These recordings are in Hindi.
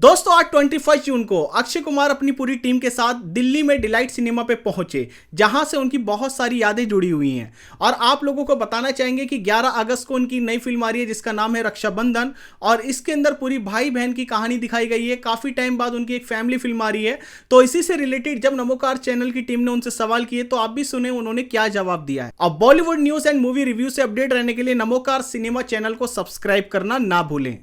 दोस्तों आज 21 जून को अक्षय कुमार अपनी पूरी टीम के साथ दिल्ली में डिलाइट सिनेमा पे पहुंचे, जहां से उनकी बहुत सारी यादें जुड़ी हुई हैं। और आप लोगों को बताना चाहेंगे कि 11 अगस्त को उनकी नई फिल्म आ रही है जिसका नाम है रक्षाबंधन, और इसके अंदर पूरी भाई बहन की कहानी दिखाई गई है। काफी टाइम बाद उनकी एक फैमिली फिल्म आ रही है। तो इसी से रिलेटेड जब नमोकार चैनल की टीम ने उनसे सवाल किए तो आप भी सुने उन्होंने क्या जवाब दिया है। अब Bollywood news and movie review से अपडेट रहने के लिए नमोकार सिनेमा चैनल को सब्सक्राइब करना ना भूलें।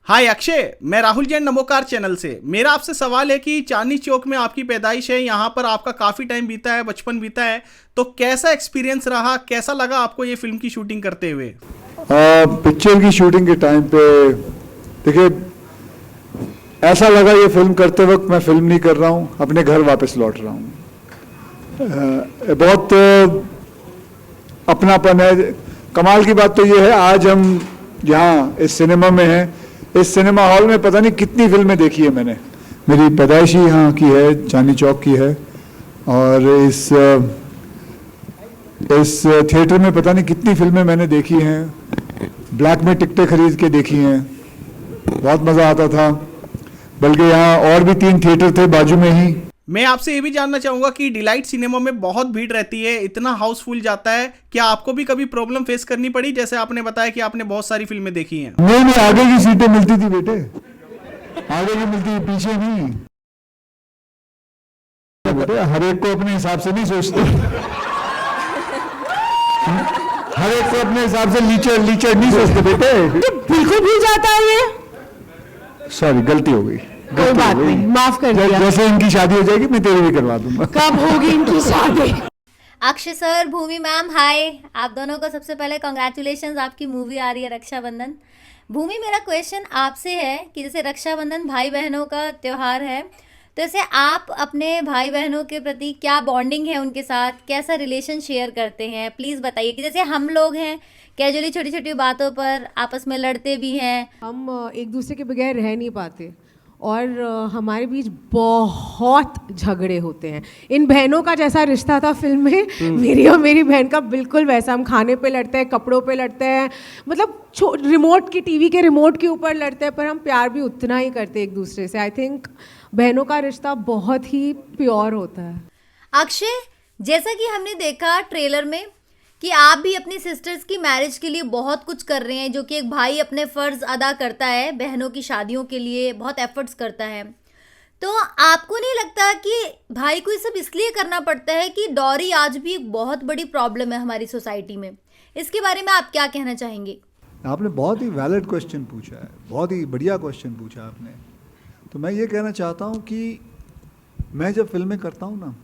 हाय अक्षय, मैं राहुल जैन नमोकार चैनल से। मेरा आपसे सवाल है कि चांदनी चौक में आपकी पैदाइश है, यहाँ पर आपका काफ़ी टाइम बीता है, बचपन बीता है, तो कैसा एक्सपीरियंस रहा, कैसा लगा आपको ये फिल्म की शूटिंग करते हुए? पिक्चर की शूटिंग के टाइम पे देखिए ऐसा लगा ये फिल्म करते वक्त मैं फिल्म नहीं कर रहा हूँ, अपने घर वापस लौट रहा हूँ। बहुत अपनापन है। कमाल की बात तो ये है, आज हम यहाँ इस सिनेमा में हैं। इस सिनेमा हॉल में पता नहीं कितनी फिल्में देखी है मैंने। मेरी पैदाइश ही यहाँ की है, चांदनी चौक की है, और इस थिएटर में पता नहीं कितनी फिल्में मैंने देखी हैं। ब्लैक में टिकटें खरीद के देखी हैं, बहुत मज़ा आता था। बल्कि यहाँ और भी 3 थिएटर थे बाजू में ही। मैं आपसे ये भी जानना चाहूंगा कि डिलाइट सिनेमा में बहुत भीड़ रहती है, इतना हाउसफुल जाता है, क्या आपको भी कभी प्रॉब्लम फेस करनी पड़ी? जैसे आपने बताया कि आपने बहुत सारी फिल्में देखी हैं। नहीं, आगे की सीटें मिलती थी बेटे, आगे की मिलती थी, पीछे नहीं। बेटे हर एक को अपने हिसाब से नहीं सोचते, हर एक को अपने हिसाब से लीचर नहीं सोचते बेटे। बिल्कुल भूल जाता है ये। सॉरी, गलती हो गई। कोई बात नहीं, माफ कर दिया। जैसे इनकी शादी हो जाएगी मैं तेरी भी करवा दूंगा। कब होगी इनकी शादी? अक्षय सर, भूमि मैम, हाय। आप दोनों को सबसे पहले कॉन्ग्रेचुलेशंस, आपकी मूवी आ रही है रक्षाबंधन। भूमि, मेरा क्वेश्चन आपसे है कि जैसे रक्षाबंधन भाई बहनों का त्यौहार है, तो जैसे आप अपने भाई बहनों के प्रति क्या बॉन्डिंग है उनके साथ, कैसा रिलेशन शेयर करते हैं, प्लीज़ बताइए। कि जैसे हम लोग हैं कैजुअली छोटी छोटी बातों पर आपस में लड़ते भी हैं, हम एक दूसरे के बगैर रह नहीं पाते, और हमारे बीच बहुत झगड़े होते हैं। इन बहनों का जैसा रिश्ता था फिल्म में, मेरी और मेरी बहन का बिल्कुल वैसा। हम खाने पे लड़ते हैं, कपड़ों पे लड़ते हैं, मतलब रिमोट की, टीवी के रिमोट के ऊपर लड़ते हैं, पर हम प्यार भी उतना ही करते हैं एक दूसरे से। आई थिंक बहनों का रिश्ता बहुत ही प्योर होता है। अक्षय, जैसा कि हमने देखा ट्रेलर में कि आप भी अपनी सिस्टर्स की मैरिज के लिए बहुत कुछ कर रहे हैं, जो कि एक भाई अपने फ़र्ज़ अदा करता है, बहनों की शादियों के लिए बहुत एफर्ट्स करता है। तो आपको नहीं लगता कि भाई को ये सब इसलिए करना पड़ता है कि डॉरी आज भी एक बहुत बड़ी प्रॉब्लम है हमारी सोसाइटी में? इसके बारे में आप क्या कहना चाहेंगे? आपने बहुत ही वैलिड क्वेश्चन पूछा है, बहुत ही बढ़िया क्वेश्चन पूछा आपने। तो मैं ये कहना चाहता हूँ कि मैं जब फिल्में करता हूँ ना,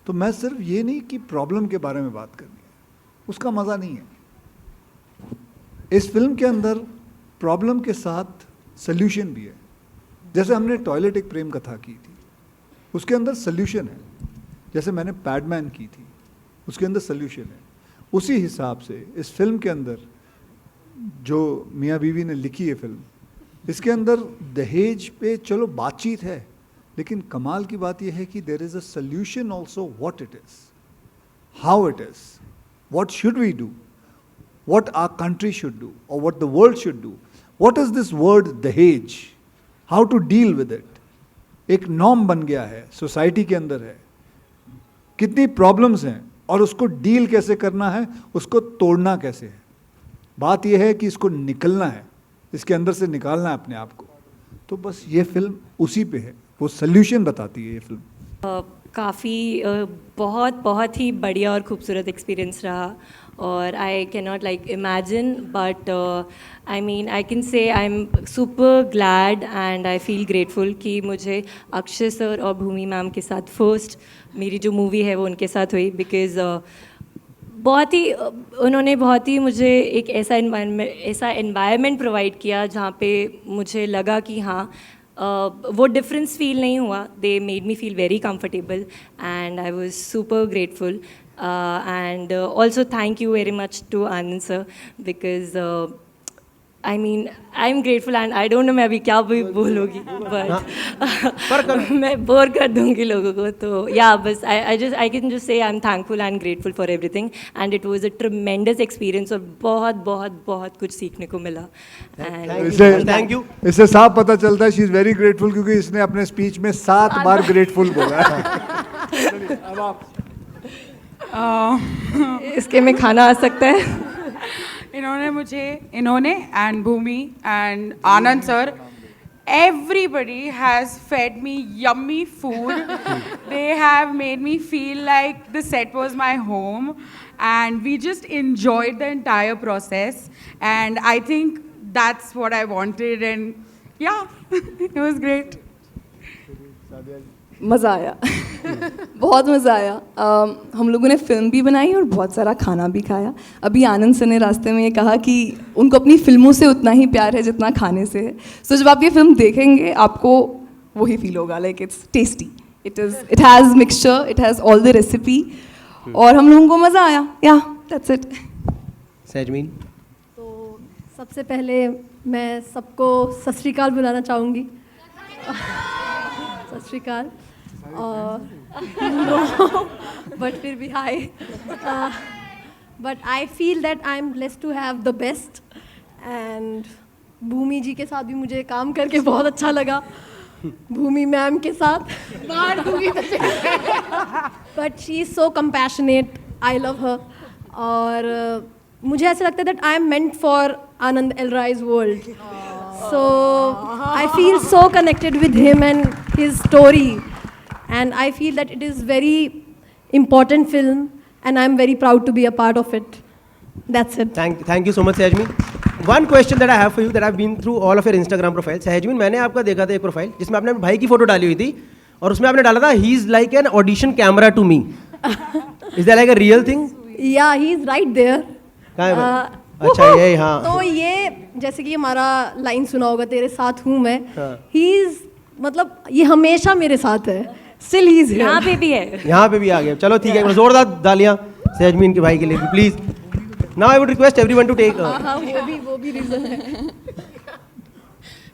तो मैं सिर्फ ये नहीं कि प्रॉब्लम के बारे में बात करनी है, उसका मज़ा नहीं है। इस फिल्म के अंदर प्रॉब्लम के साथ सल्यूशन भी है। जैसे हमने टॉयलेट एक प्रेम कथा की थी, उसके अंदर सल्यूशन है। जैसे मैंने पैडमैन की थी, उसके अंदर सल्यूशन है। उसी हिसाब से इस फिल्म के अंदर जो मियाँ बीवी ने लिखी है फिल्म, इसके अंदर दहेज पे चलो बातचीत है, लेकिन कमाल की बात यह है कि there is a solution also, what it is, how it is, what should we do, what our country should do, or what the world should do, what is this word दहेज, how to deal with it। एक नॉर्म बन गया है, सोसाइटी के अंदर है, कितनी प्रॉब्लम्स हैं, और उसको डील कैसे करना है, उसको तोड़ना कैसे है। बात यह है कि इसको निकलना है, इसके अंदर से निकालना है अपने आप को। तो बस ये फिल्म उसी पे है, वो सल्यूशन बताती है ये फिल्म। काफ़ी बहुत ही बढ़िया और खूबसूरत एक्सपीरियंस रहा, और I can not like imagine, but I mean I can say I am super glad and I feel grateful कि मुझे अक्षय सर और भूमि मैम के साथ फर्स्ट मेरी जो मूवी है वो उनके साथ हुई। बिकॉज़ उन्होंने बहुत ही मुझे एक ऐसा एनवायरनमेंट प्रोवाइड किया जहाँ पे मुझे लगा कि हाँ, वो डिफरेंस फील नहीं हुआ। They made me feel very comfortable and I was super grateful. And also thank you very much to Anand sir, because I mean, I'm grateful and I don't know मैं अभी क्या भी बोलूँगी, but मैं बोर कर दूँगी लोगों को, तो yeah, बस I can just say I'm thankful and grateful for everything and it was a tremendous experience और बहुत कुछ सीखने को मिला. And thank you. इससे साफ पता चलता है शी इज वेरी ग्रेटफुल, क्योंकि इसने अपने स्पीच में 7 बार ग्रेटफुल बोला है. अब आप. इसके में खाना आ सकता है. इन्होंने and Bhumi and Anand sir, everybody has fed me yummy food. They have made me feel like the set was my home and we just enjoyed the entire process and I think that's what I wanted and yeah it was great. मज़ा आया. बहुत मज़ा आया. हम लोगों ने फिल्म भी बनाई और बहुत सारा खाना भी खाया. अभी आनंद सर ने रास्ते में ये कहा कि उनको अपनी फिल्मों से उतना ही प्यार है जितना खाने से है. सो जब आप ये फिल्म देखेंगे आपको वही फील होगा, like it's tasty. It has mixture, it has all the recipe और हम लोगों को मज़ा आया. या दैट्स इट. सहजमीन. तो सबसे पहले मैं सबको सत श्री अकाल बुलाना चाहूँगी. सत श्री अकाल. बट फिर भी हाय. But I feel that I am blessed to have the best and Bhumi ji के साथ भी मुझे काम करके बहुत अच्छा लगा. भूमि मैम के साथ but she is so compassionate. I love her. और मुझे ऐसा लगता है that I am meant for Anand L Rai's world. So I feel so connected with him and his story and I feel that it is very important film and I'm very proud to be a part of it. That's it. Thank you so much Sehjmin. One question that I have for you that I've been through all of your Instagram profiles. Sehjmin, मैंने आपका देखा था एक प्रोफाइल जिसमें आपने अपने भाई की फोटो डाली हुई थी और उसमें आपने डाला था he is like an audition camera to me. Is that like a real thing? Yeah, he is right there. कहाँ है भाई? अच्छा ये हाँ. तो ये जैसे कि हमारा लाइन सुना होगा तेरे साथ हूँ मैं. ही इज मतलब ये हमेशा मेरे साथ है. स्टिल ही इज यहाँ पे भी है. यहाँ पे भी आ गया. चलो ठीक है, जोरदार तालियां सहजमीन के भाई के लिए please. Now I would request everyone to take. हाँ वो भी रीजन है.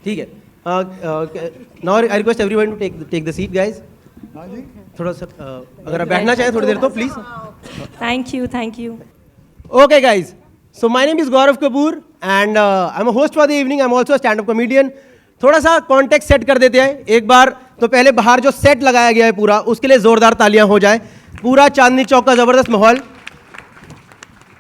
ठीक है. Now I request everyone to take the seat guys. थोड़ा सा अगर आप बैठना चाहें थोड़ी देर तो please. Thank you. Okay guys, so my name is Gaurav Kapoor and I'm a host for the evening. I'm also a stand-up comedian. थोड़ा सा कॉन्टेक्स्ट सेट कर देते हैं एक बार. तो पहले बाहर जो सेट लगाया गया है पूरा, उसके लिए जोरदार तालियां हो जाए. पूरा चांदनी चौक का ज़बरदस्त माहौल.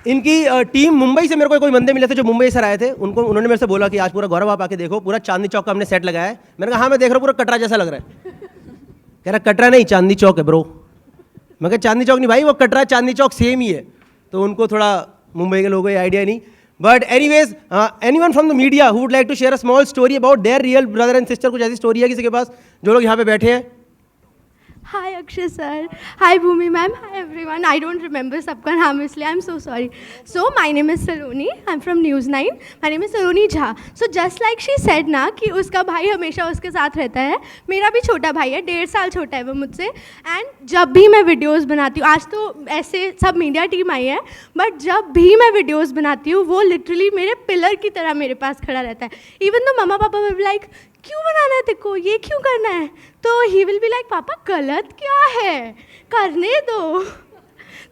इनकी टीम मुंबई से मेरे को कोई बंदे मिले थे जो मुंबई से आए थे. उन्होंने मेरे से बोला कि आज पूरा गौरव आप आके देखो, पूरा चांदनी चौक का हमने सेट लगाया है. मैंने कहा हाँ मैं देख रहा हूँ, पूरा कटरा जैसा लग रहा है. कह रहा कटरा नहीं चांदनी चौक है ब्रो. मैं कहा चांदनी चौक नहीं भाई, वो कटरा चांदनी चौक सेम ही है. तो उनको थोड़ा मुंबई के लोगों को आइडिया नहीं. But anyways, anyone from the media who would like to share a small story about their real brother and sister. कुछ ऐसी स्टोरी है किसी के पास जो लोग यहाँ पे बैठे हैं? Hi Akshay sir, hi Bhumi ma'am, hi everyone. I don't remember सबका नाम इसलिए I'm so sorry. So my name is Saloni. I'm from News 9. My name is Saloni Jha. So just like she said ना कि उसका भाई हमेशा उसके साथ रहता है, मेरा भी छोटा भाई है, 1.5 साल छोटा है वो मुझसे. एंड जब भी मैं वीडियोस बनाती हूँ, आज तो ऐसे सब मीडिया टीम आई है, बट जब भी मैं वीडियोस बनाती हूँ वो लिटरली मेरे पिलर की तरह मेरे पास खड़ा रहता है. इवन तो मम्मा पापा विल बी लाइक क्यों बनाना है तेको, ये क्यों करना है, तो ही विल बी लाइक पापा गलत क्या है, करने दो.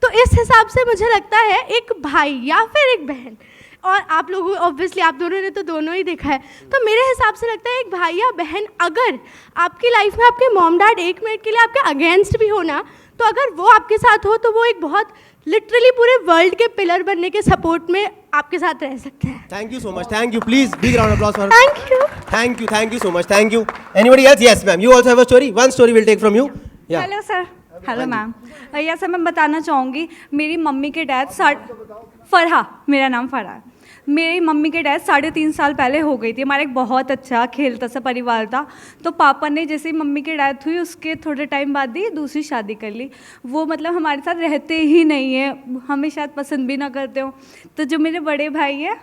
तो इस हिसाब से मुझे लगता है एक भाई या फिर एक बहन, और आप लोगों ऑब्वियसली आप दोनों ने तो दोनों ही देखा है, तो मेरे हिसाब से लगता है एक भाई या बहन अगर आपकी लाइफ में आपके मॉम डैड 1 मिनट के लिए आपके अगेंस्ट भी हो ना, तो अगर वो आपके साथ हो तो वो एक बहुत लिटरली पूरे वर्ल्ड के पिलर बनने के सपोर्ट में आपके साथ रह सकते हैं. Thank you so much. Thank you. Please big round of applause for. Thank you so much. Thank you. Anybody else? Yes ma'am, you also have a story. One story will take from you. Hello sir. Hello ma'am. Yes sir, मैं बताना चाहूँगी मेरी मम्मी के डैड फरहा, मेरा नाम फरहा है. मेरी मम्मी के डैड 3.5 साल पहले हो गई थी. हमारा एक बहुत अच्छा खेलता सा परिवार था. तो पापा ने जैसे ही मम्मी की डेथ हुई उसके थोड़े टाइम बाद ही दूसरी शादी कर ली. वो मतलब हमारे साथ रहते ही नहीं है, हमें शायद पसंद भी ना करते हो. तो जो मेरे बड़े भाई हैं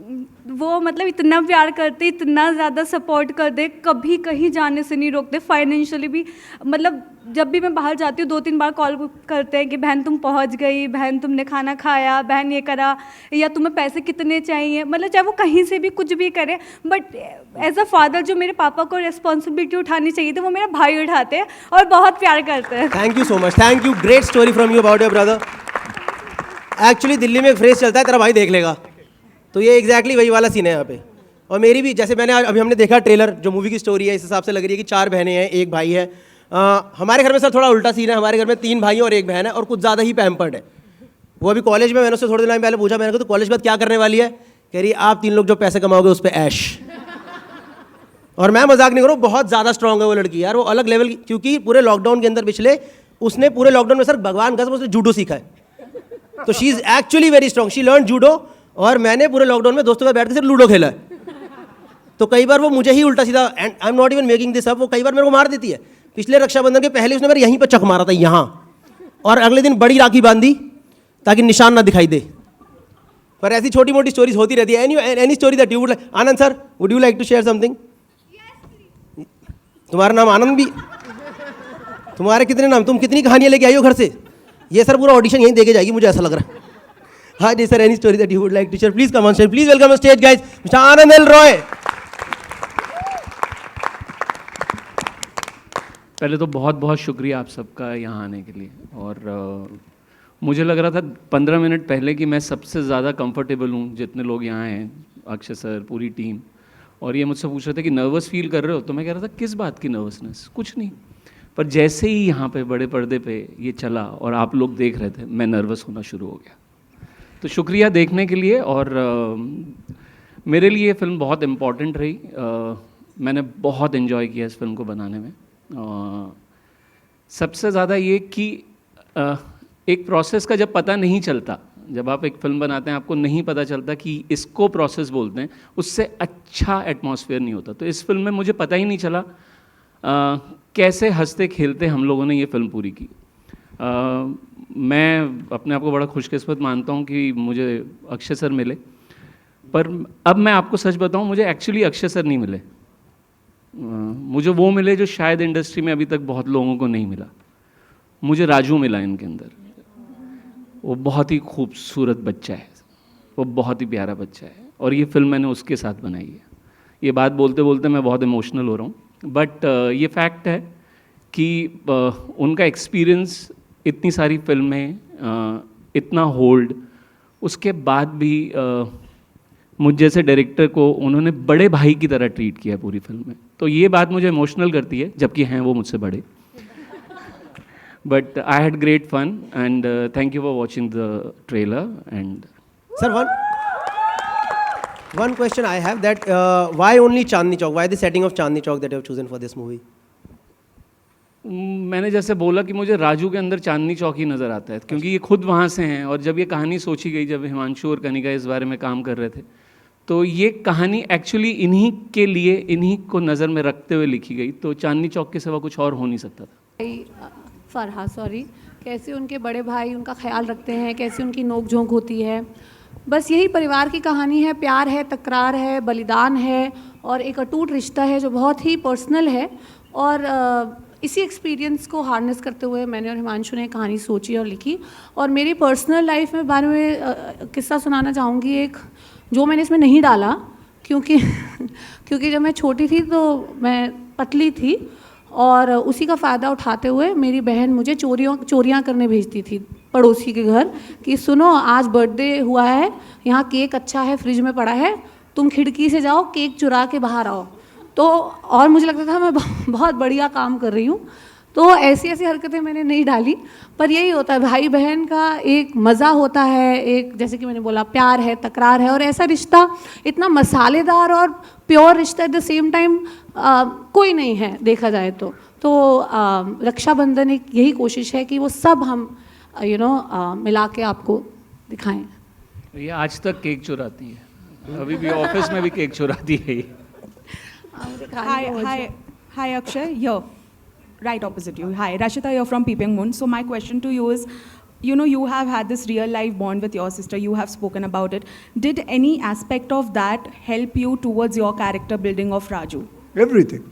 वो मतलब इतना प्यार करते, इतना ज़्यादा सपोर्ट करते, कभी कहीं जाने से नहीं रोकते, फाइनेंशियली भी। मतलब जब भी मैं बाहर जाती हूँ 2-3 बार कॉल करते हैं कि बहन तुम पहुँच गई, बहन तुमने खाना खाया, बहन ये करा, या तुम्हें पैसे कितने चाहिए। मतलब चाहे वो कहीं से भी कुछ भी करे, बट एज अ फादर जो मेरे पापा को रिस्पॉन्सिबिलिटी उठानी चाहिए थी वो मेरा भाई उठाते हैं और बहुत प्यार करते हैं। Thank you so much, thank you, great story from you about your brother. Actually Delhi में एक फ्रेज चलता है तेरा भाई देख लेगा, तो ये एग्जैक्टली वही वाला सीन है यहाँ पे। और मेरी भी, जैसे मैंने अभी हमने देखा ट्रेलर, जो मूवी की स्टोरी है, इस हिसाब से लग रही है कि 4 बहनें हैं, 1 भाई है। हमारे घर में सर थोड़ा उल्टा सीन है, हमारे घर में 3 भाई और 1 बहन है, और कुछ ज़्यादा ही पैम्पर्ड है। वो अभी कॉलेज में, मैंने उससे थोड़े दिन पहले पूछा, मैंने कहा तो कॉलेज के बाद क्या करने वाली है? कह रही आप 3 लोग जो पैसे कमाओगे उस पर ऐश। और मैं मजाक नहीं करूँ, बहुत ज़्यादा स्ट्रॉन्ग है वो लड़की यार, वो अलग लेवल की। क्योंकि पूरे लॉकडाउन के अंदर पिछले, उसने पूरे लॉकडाउन में सर भगवान कसम उसने जूडो सीखा है, तो she is actually very strong, she learn judo. और मैंने पूरे लॉकडाउन में दोस्तों के बैठ के सिर्फ लूडो खेला है, तो कई बार वो मुझे ही उल्टा सीधा, and I am not even making this up, वो कई बार मेरे को मार देती है। पिछले रक्षाबंधन के पहले उसने मेरे यहीं पर चक मारा था, यहाँ, और अगले दिन बड़ी राखी बांधी ताकि निशान ना दिखाई दे। पर ऐसी छोटी मोटी स्टोरीज होती रहती है। Any story that you would like, Anand sir would you like to share something? तुम्हारा नाम आनंद भी, तुम्हारे कितने नाम, तुम कितनी कहानियां लेके आई हो घर से? ये सर पूरा ऑडिशन यहीं देके जाएगी मुझे ऐसा लग रहा है। हाँ जी sir, any story that you would like to share, please come on stage, please welcome on stage guys, mister Anand L Rai. पहले तो बहुत बहुत शुक्रिया आप सबका यहाँ आने के लिए। और मुझे लग रहा था 15 मिनट पहले कि मैं सबसे ज़्यादा कंफर्टेबल हूँ जितने लोग यहाँ हैं, अक्षय सर, पूरी टीम। और ये मुझसे पूछ रहे थे कि नर्वस फील कर रहे हो, तो मैं कह रहा था किस बात की नर्वसनेस, कुछ नहीं। पर जैसे ही यहाँ पे बड़े पर्दे पे ये चला और आप लोग देख रहे थे, मैं नर्वस होना शुरू हो गया। तो शुक्रिया देखने के लिए। और मेरे लिए ये फिल्म बहुत इम्पॉर्टेंट रही। मैंने बहुत इन्जॉय किया इस फिल्म को बनाने में। सबसे ज़्यादा ये कि एक प्रोसेस का जब पता नहीं चलता, जब आप एक फिल्म बनाते हैं आपको नहीं पता चलता कि इसको प्रोसेस बोलते हैं, उससे अच्छा एटमॉस्फेयर नहीं होता। तो इस फिल्म में मुझे पता ही नहीं चला कैसे हंसते खेलते हम लोगों ने ये फिल्म पूरी की। मैं अपने आप को बड़ा खुशकिस्मत मानता हूँ कि मुझे अक्षय सर मिले। पर अब मैं आपको सच बताऊँ, मुझे एक्चुअली अक्षय सर नहीं मिले, मुझे वो मिले जो शायद इंडस्ट्री में अभी तक बहुत लोगों को नहीं मिला। मुझे राजू मिला इनके अंदर। वो बहुत ही खूबसूरत बच्चा है, वो बहुत ही प्यारा बच्चा है, और ये फिल्म मैंने उसके साथ बनाई है। ये बात बोलते बोलते मैं बहुत इमोशनल हो रहा हूँ, बट ये फैक्ट है कि उनका एक्सपीरियंस, इतनी सारी फिल्में, इतना होल्ड, उसके बाद भी मुझ जैसे डायरेक्टर को उन्होंने बड़े भाई की तरह ट्रीट किया है पूरी फिल्म में। तो ये बात मुझे इमोशनल करती है, जबकि हैं वो मुझसे बड़े। But I had great fun, and thank you for watching the trailer. And sir, one question I have, that why only Chandni Chowk? Why the setting of Chandni Chowk that you have chosen for this movie? मैंने जैसे बोला कि मुझे राजू के अंदर चांदनी चौक ही नज़र आता है, क्योंकि ये खुद वहाँ से हैं। और जब ये कहानी सोची गई, जब हिमांशु और कनिका इस बारे में काम कर रहे थे, तो ये कहानी एक्चुअली इन्हीं के लिए, इन्हीं को नज़र में रखते हुए लिखी गई। तो चांदनी चौक के सिवा कुछ और हो नहीं सकता था। फरहा, सॉरी, कैसे उनके बड़े भाई उनका ख्याल रखते हैं, कैसे उनकी नोक झोंक होती है। बस यही परिवार की कहानी है, प्यार है, तकरार है, बलिदान है, और एक अटूट रिश्ता है जो बहुत ही पर्सनल है। और इसी एक्सपीरियंस को हार्नेस करते हुए मैंने और हिमांशु ने कहानी सोची और लिखी। और मेरी पर्सनल लाइफ में बारे में किस्सा सुनाना चाहूँगी, एक जो मैंने इसमें नहीं डाला, क्योंकि जब मैं छोटी थी तो मैं पतली थी, और उसी का फ़ायदा उठाते हुए मेरी बहन मुझे चोरियाँ करने भेजती थी पड़ोसी के घर, कि सुनो आज बर्थडे हुआ है, यहाँ केक अच्छा है फ्रिज में पड़ा है, तुम खिड़की से जाओ केक चुरा के बाहर आओ। तो और मुझे लगता था मैं बहुत बढ़िया काम कर रही हूँ। तो ऐसी ऐसी हरकतें मैंने नहीं डाली। पर यही होता है, भाई बहन का एक मज़ा होता है, एक जैसे कि मैंने बोला प्यार है, तकरार है, और ऐसा रिश्ता इतना मसालेदार और प्योर रिश्ता एट द सेम टाइम कोई नहीं है देखा जाए तो। रक्षाबंधन एक यही कोशिश है कि वो सब हम मिला के आपको दिखाएं। ये आज तक केक चुराती है, अभी भी ऑफिस में भी केक चुराती है ये। Hi Akshay, here, right opposite you. Hi, Rashita here from Peeping Moon. So my question to you is, you know, you have had this real life bond with your sister, you have spoken about it. Did any aspect of that help you towards your character building of Raju? Everything.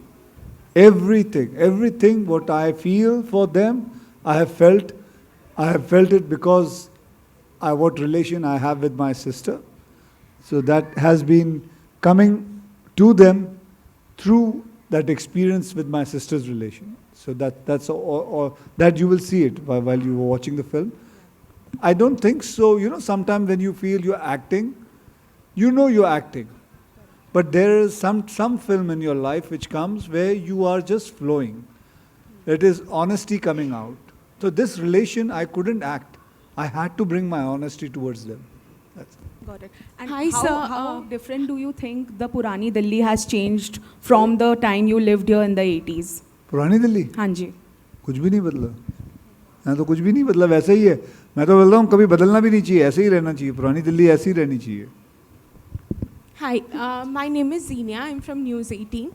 Everything what I feel for them, I have felt it because what relation I have with my sister. So that has been coming to them through that experience with my sister's relation. So that's all that you will see it while you were watching the film. I don't think so. You know, sometimes when you feel you're acting, you know you're acting. But there is some film in your life which comes where you are just flowing. It is honesty coming out. So this relation, I couldn't act. I had to bring my honesty towards them. That's it. Got it. And Hi, sir. How different do you think the Purani Delhi has changed from the time you lived here in the 80s? पुरानी दिल्ली? हाँ जी. कुछ भी नहीं बदला. यहाँ तो कुछ भी नहीं बदला, वैसा ही है. मैं तो बोल रहा हूँ कभी बदलना भी नहीं चाहिए, ऐसे ही रहना चाहिए. पुरानी दिल्ली ऐसी ही रहनी चाहिए. Hi, my name is Zenia. I'm from News 18.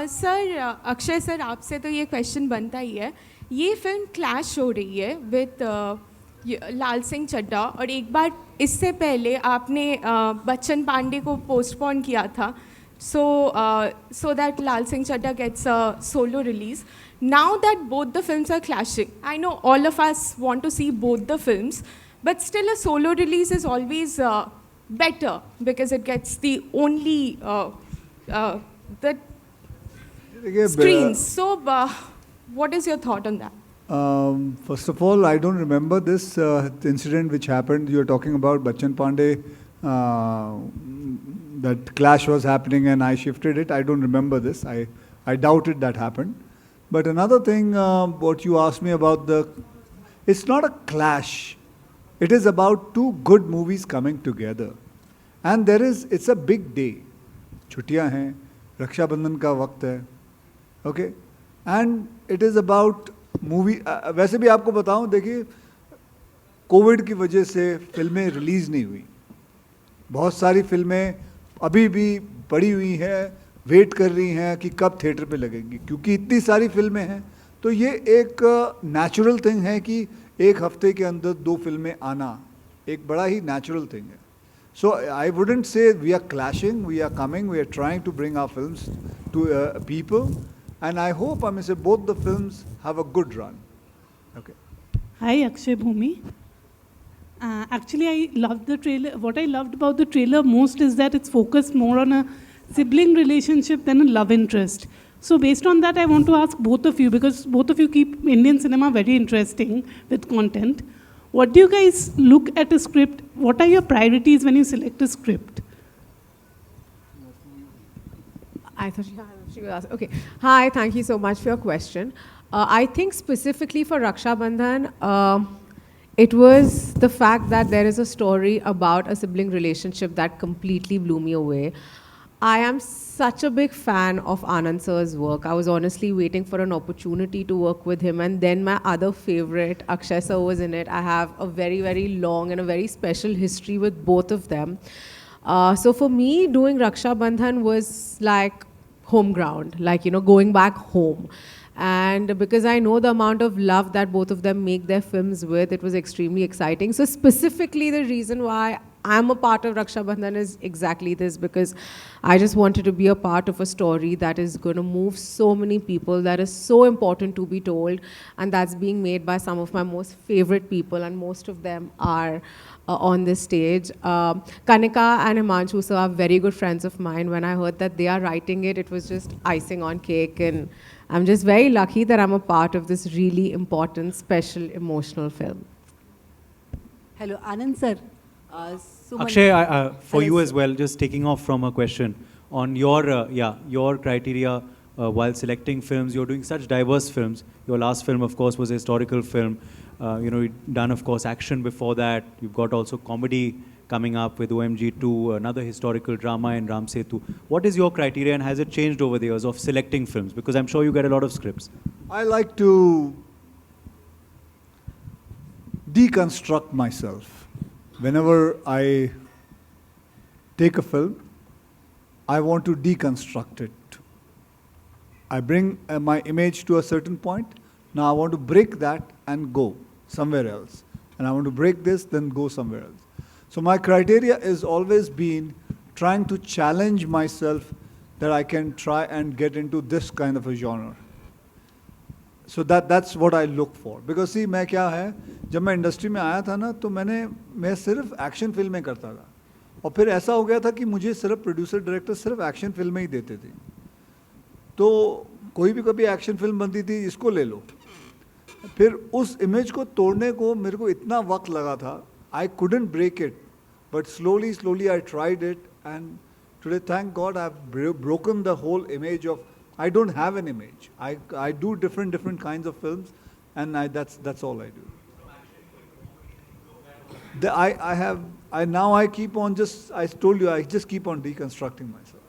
Sir, Akshay sir, आपसे तो ये क्वेश्चन बनता ही है. ये फिल्म क्लैश हो रही है विद लाल सिंह चड्ढा, और एक बार इससे पहले आपने बच्चन पांडे को पोस्टपोन किया था, so that Lal Singh Chadda gets a solo release. Now that both the films are clashing, I know all of us want to see both the films, but still a solo release is always better because it gets the only the screens. So, what is your thought on that? First of all, I don't remember this incident which happened. You're talking about Bachchan Pandey, that clash was happening and I shifted it. I don't remember this. I doubted that happened. But another thing, what you asked me about it's not a clash. It is about two good movies coming together. And it's a big day. छुट्टियां हैं, रक्षाबंधन का वक्त है. Okay? And it is about movie. वैसे भी आपको बताऊं, देखिए, कोविड की वजह से फिल्में रिलीज नहीं हुई. बहुत सारी फिल्में अभी भी पड़ी हुई हैं, वेट कर रही हैं कि कब थिएटर पे लगेंगी, क्योंकि इतनी सारी फिल्में हैं. तो ये एक नेचुरल थिंग है कि एक हफ्ते के अंदर 2 फिल्में आना एक बड़ा ही नेचुरल थिंग है. So I wouldn't say we are clashing, we are coming, we are trying to bring our films to people, and I hope, I mean, say both the films have a good run. Okay. Hi, Akshay Bhumi. Actually, I loved the trailer. What I loved about the trailer most is that it's focused more on a sibling relationship than a love interest. So based on that, I want to ask both of you, because both of you keep Indian cinema very interesting with content. What do you guys look at a script? What are your priorities when you select a script? I thought she was asking. Okay. Hi, thank you so much for your question. I think specifically for Raksha Bandhan, it was the fact that there is a story about a sibling relationship that completely blew me away. I am such a big fan of Anand sir's work. I was honestly waiting for an opportunity to work with him, and then my other favorite, Akshay sir, was in it. I have a very, very long and a very special history with both of them. So for me, doing Raksha Bandhan was like home ground, like, you know, going back home. And because I know the amount of love that both of them make their films with, it was extremely exciting. So specifically the reason why I'm a part of Raksha Bandhan is exactly this, because I just wanted to be a part of a story that is going to move so many people, that is so important to be told, and that's being made by some of my most favorite people, and most of them are on this stage. Kanika and Himanshu sir are very good friends of mine. When I heard that they are writing it, it was just icing on cake, and I'm just very lucky that I'm a part of this really important, special, emotional film. Hello, Anand sir. Akshay, for you as well, just taking off from a question on your criteria while selecting films. You're doing such diverse films. Your last film, of course, was a historical film. You've done, of course, action before that. You've got also comedy coming up with OMG 2, another historical drama in Ram Setu. What is your criteria, and has it changed over the years of selecting films? Because I'm sure you get a lot of scripts. I like to deconstruct myself. Whenever I take a film, I want to deconstruct it. I bring my image to a certain point. Now I want to break that and go somewhere else. and I want to break this, then go somewhere else. So my criteria is always been trying to challenge myself that I can try and get into this kind of a genre. So that's what I look for. Because see, मैं क्या है, जब मैं इंडस्ट्री में आया था ना, तो मैं सिर्फ एक्शन फिल्में करता था, और फिर ऐसा हो गया था कि मुझे सिर्फ प्रोड्यूसर डायरेक्टर सिर्फ एक्शन फिल्में ही देते थे. तो कोई भी कभी एक्शन फिल्म बनती थी, इसको ले लो. फिर उस इमेज को तोड़ने को मेरे को इतना वक्त लगा था. I couldn't break it, but slowly I tried it, and today, thank God, I've broken the whole image of. I don't have an image. I do different kinds of films, and that's all I do. I keep on I told you, I just keep on deconstructing myself.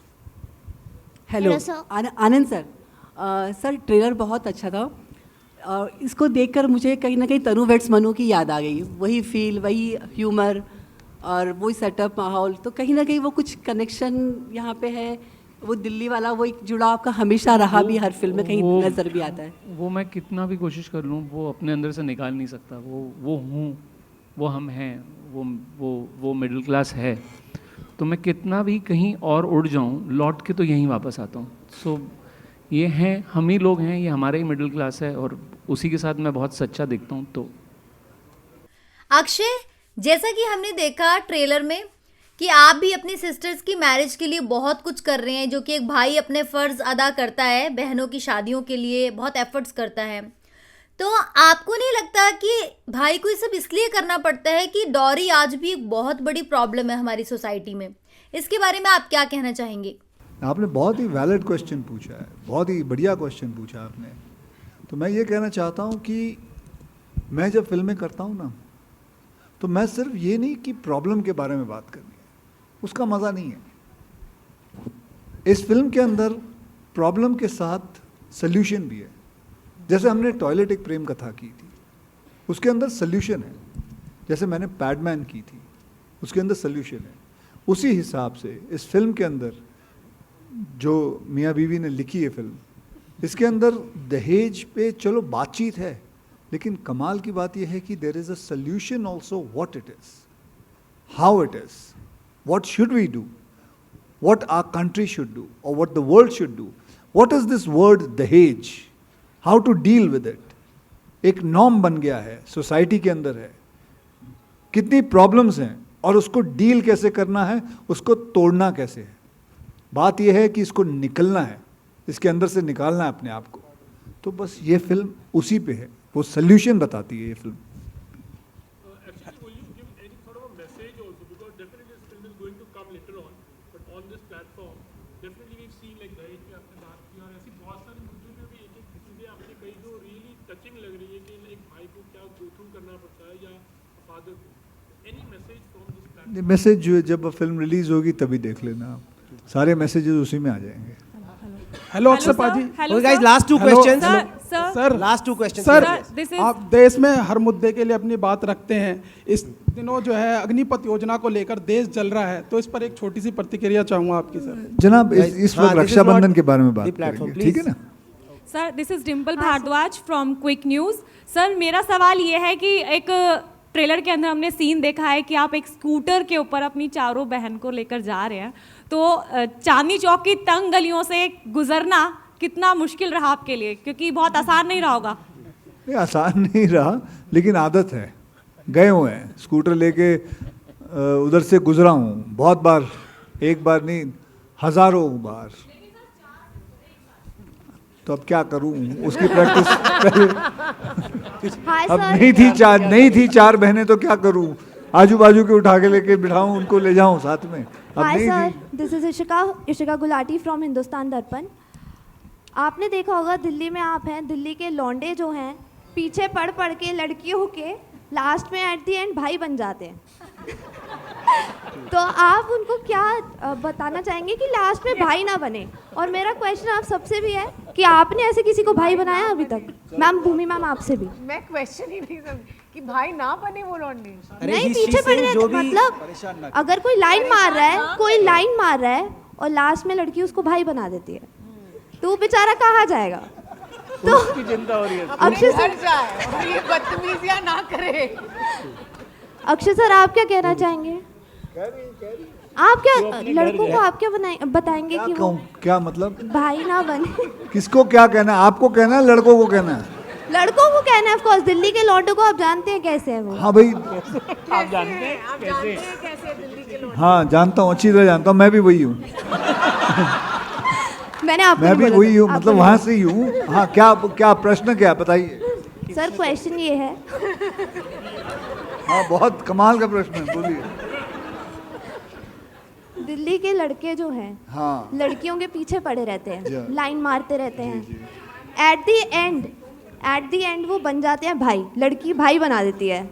Hello Anand sir. Sir trailer बहुत अच्छा था. इसको देखकर मुझे कहीं ना कहीं तनु वेड्स मनु की याद आ गई. वही फील, वही ह्यूमर और वही सेटअप माहौल. तो कहीं ना कहीं वो कुछ कनेक्शन यहाँ पे है. वो दिल्ली वाला वो एक जुड़ाव आपका हमेशा रहा भी, हर फिल्म में कहीं नजर भी आता है. वो मैं कितना भी कोशिश कर लूँ, वो अपने अंदर से निकाल नहीं सकता. वो हूँ, वो हम हैं, वो मिडिल क्लास है. तो मैं कितना भी कहीं और उड़ जाऊँ, लौट के तो यहीं वापस आता हूँ. सो ये हैं, हम ही लोग हैं, ये हमारा ही मिडिल क्लास है, और उसी के साथ मैं बहुत सच्चा दिखता हूँ. तो अक्षय, जैसा कि हमने देखा ट्रेलर में कि आप भी अपनी सिस्टर्स की मैरिज के लिए बहुत कुछ कर रहे हैं, जो कि एक भाई अपने फ़र्ज़ अदा करता है, बहनों की शादियों के लिए बहुत एफर्ट्स करता है. तो आपको नहीं लगता कि भाई को ये सब इसलिए करना पड़ता है कि डॉरी आज भी एक बहुत बड़ी प्रॉब्लम है हमारी सोसाइटी में? इसके बारे में आप क्या कहना चाहेंगे? आपने बहुत ही वैलिड क्वेश्चन पूछा है, बहुत ही बढ़िया क्वेश्चन पूछा आपने. तो मैं ये कहना चाहता हूँ कि मैं जब फिल्में करता हूँ ना, तो मैं सिर्फ ये नहीं कि प्रॉब्लम के बारे में बात करनी है, उसका मज़ा नहीं है. इस फिल्म के अंदर प्रॉब्लम के साथ सल्यूशन भी है. जैसे हमने टॉयलेट एक प्रेम कथा की थी, उसके अंदर सल्यूशन है. जैसे मैंने पैडमैन की थी, उसके अंदर सल्यूशन है. उसी हिसाब से इस फिल्म के अंदर जो मियाँ बीवी ने लिखी है फिल्म, इसके अंदर दहेज पे चलो बातचीत है, लेकिन कमाल की बात यह है कि there is a solution also. What it is, how it is, what should we do, what our country should do, or what the world should do. What is this word दहेज, how to deal with it. एक नॉर्म बन गया है, सोसाइटी के अंदर है, कितनी प्रॉब्लम्स हैं, और उसको डील कैसे करना है, उसको तोड़ना कैसे है. बात यह है कि इसको निकलना है, इसके अंदर से निकालना है अपने आप को. तो बस ये फिल्म उसी पे है, वो सल्यूशन बताती है ये फिल्म. मैसेज जो है, जब फिल्म रिलीज होगी तभी देख लेना आप, सारे मैसेजेस उसी में आ जाएंगे. हेलो अक्षय पाजी. Hello guys, last two questions. Sir last two questions. Sir, आप देश में हर मुद्दे के लिए अपनी बात रखते हैं. इस दिनों जो है अग्निपथ योजना को लेकर देश जल रहा है, तो इस पर एक छोटी सी प्रतिक्रिया चाहूंगा आपकी. सर जनाब, इस वक्त रक्षाबंधन के बारे में बात करेंगे, ठीक है ना? Sir, this is Dimple Bhardwaj from Quick News. Sir, मेरा सवाल ये है कि एक ट्रेलर के अंदर हमने सीन देखा है कि आप एक स्कूटर के ऊपर अपनी चारों बहन को लेकर जा रहे हैं. तो चांदनी चौक की तंग गलियों से गुजरना कितना मुश्किल रहा आपके लिए? क्योंकि बहुत आसान नहीं रहा होगा. नहीं, आसान नहीं रहा, लेकिन आदत है. गए हुए हैं स्कूटर लेके, उधर से गुजरा हूँ बहुत बार, एक बार नहीं हज़ारों बार. तो अब क्या करूँ, उसकी प्रैक्टिस अब नहीं थी चार बहनें, तो क्या करूँ, आजू बाजू के उठा के लेके बिठाऊँ, उनको ले जाऊँ साथ में. Hi sir, this is Ishika Gulati from Hindustan दर्पण. आपने देखा होगा दिल्ली में आप हैं, दिल्ली के लौंडे जो हैं पीछे पड़ के लड़कियों के लास्ट में एट दी एंड भाई बन जाते हैं. तो आप उनको क्या बताना चाहेंगे कि लास्ट में भाई ना बने? और मेरा क्वेश्चन आप सबसे भी है कि आपने ऐसे किसी को भाई बनाया अभी तक? मैम, भूमि मैम, आपसे भी. मैं क्वेश्चन ही नहीं समझी कि भाई ना बने वो लौंडे. नहीं, पीछे पड़ रहे, मतलब अगर कोई लाइन मार रहा है और लास्ट में लड़की उसको भाई बना देती है, तो वो बेचारा कहाँ जाएगा? उसकी चिंता हो रही है। अक्षय सर और ये बदतमीजियां ना करे। अक्षय सर आप क्या कहना चाहेंगे? आप क्या लड़कों को आप क्या बताएंगे कि वो क्या मतलब भाई ना बने? किसको क्या कहना है? आपको कहना है, लड़कों को कहना है? लड़कों को कहना है, ऑफ कोर्स। दिल्ली के लौंडों को आप जानते हैं कैसे है वो? हाँ भाई, आप जानते हैं कैसे दिल्ली के लोग? हाँ जानता हूँ, अच्छी तरह जानता हूँ, मैं भी वही हूँ। मैं भी वही हूँ, मतलब वहाँ से ही हूँ। हाँ, क्या प्रश्न क्या बताइए? सर क्वेश्चन ये है। हाँ बहुत कमाल का प्रश्न है, बोलिए। दिल्ली के लड़के जो हैं, हाँ, लड़कियों के पीछे पड़े रहते हैं, जी। लाइन मारते रहते हैं। एट द एंड वो बन जाते हैं भाई, लड़की भाई बना देती है।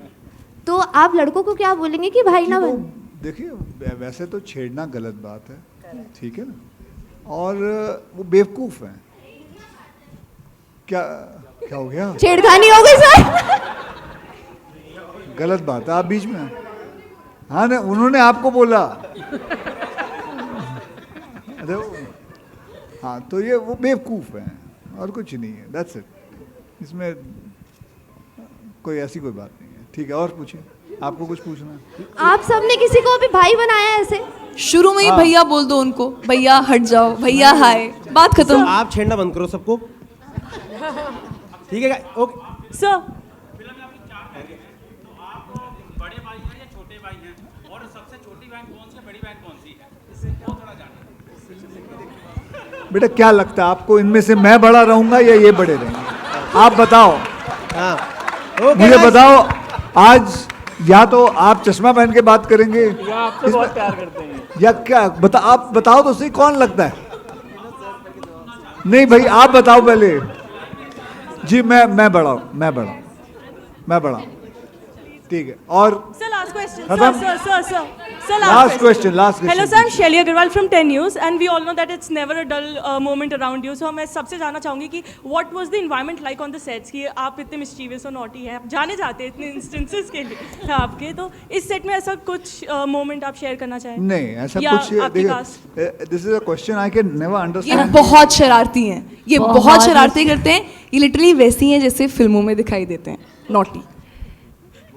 तो आप लड़कों को क्या बोलेंगे कि भाई ना बन? देखिए वैसे तो छेड़ना गलत बात है, ठीक है ना, और वो बेवकूफ़ हैं। क्या हो गया? छेड़खानी हो गई सर। गलत बात है, आप बीच में। हाँ ना, उन्होंने आपको बोला। अरे हाँ, तो ये वो बेवकूफ़ हैं और कुछ नहीं है, दैट्स इट। इसमें कोई ऐसी कोई बात नहीं है। ठीक है, और पूछिए, आपको कुछ पूछना है? आप सबने किसी को अभी भाई बनाया ऐसे? शुरू में ही भैया बोल दो उनको, भैया हट जाओ, भैया हाय, बात खत्म। आप छेड़ना बंद करो सबको, ठीक है? ओके सर बेटा क्या लगता है आपको, इनमें से मैं बड़ा रहूंगा या ये बड़े रहेंगे? आप बताओ। हाँ, मुझे बताओ, आज या तो आप चश्मा पहन के बात करेंगे आपसे बहुत प्यार करते हैं, या क्या आप बताओ तो सही, कौन लगता है? नहीं भाई, आप बताओ पहले। जी मैं बड़ा हूँ। ठीक है, और Sir, last question. खत्म? Sir, Last question. Hello, sir. I'm Shelly Agarwal from 10 News, and we all know that it's never a dull moment around you. So मैं सबसे जानना चाहूँगी कि what was the environment like on the sets? कि आप इतने mischievous और naughty हैं, आप जाने जाते हैं इतने instances के लिए आपके, तो इस set में ऐसा कुछ moment आप share करना चाहें? नहीं, ऐसा या कुछ आपकी cast? This is a question I can never ये अंडरस्टैंड। बहुत शरारती हैं, ये बहुत शरारती करते हैं, ये लिटरली वैसी हैं जैसे फिल्मों में दिखाई देते हैं, नॉटी।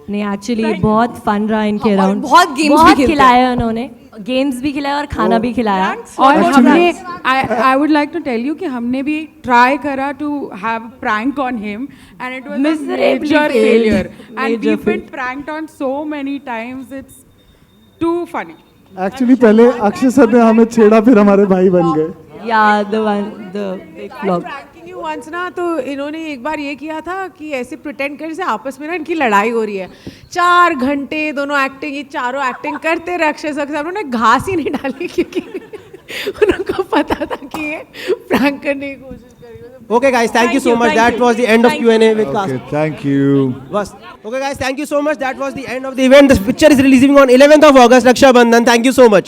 नहीं एक्चुअली बहुत फन रहा इनके और अराउंड, बहुत गेम्स भी बहुत खेलते खिलाया उन्होंने, गेम्स भी खिलाया और खाना भी खिलाया। और हमने I would like to tell you कि हमने भी ट्राई करा to have prank on him and it was Miserably major failed. Failure and we Major been pranked on so many times, it's too funny. Actually पहले अक्षय सर ने हमें छेड़ा, फिर हमारे भाई बन गए। या the big flop. Pranking you once ना, तो इन्होंने एक बार ये किया था कि ऐसे प्रिटेंड कर जैसे आपस में ना इनकी लड़ाई हो रही है, 4 घंटे दोनों एक्टिंग, ये चारों एक्टिंग करते रहे। अक्षय सर के सामने उन्होंने घास ही नहीं डाली क्योंकि उनको पता था कि ये प्रैंक करने की कोशिश करेगी। Okay guys, thank you so much. That was the end of Q&A with cast. Okay, thank you. Okay guys, thank you so much. That was the end of the event. This picture is releasing on 11th of August, Raksha Bandhan. Thank you so much.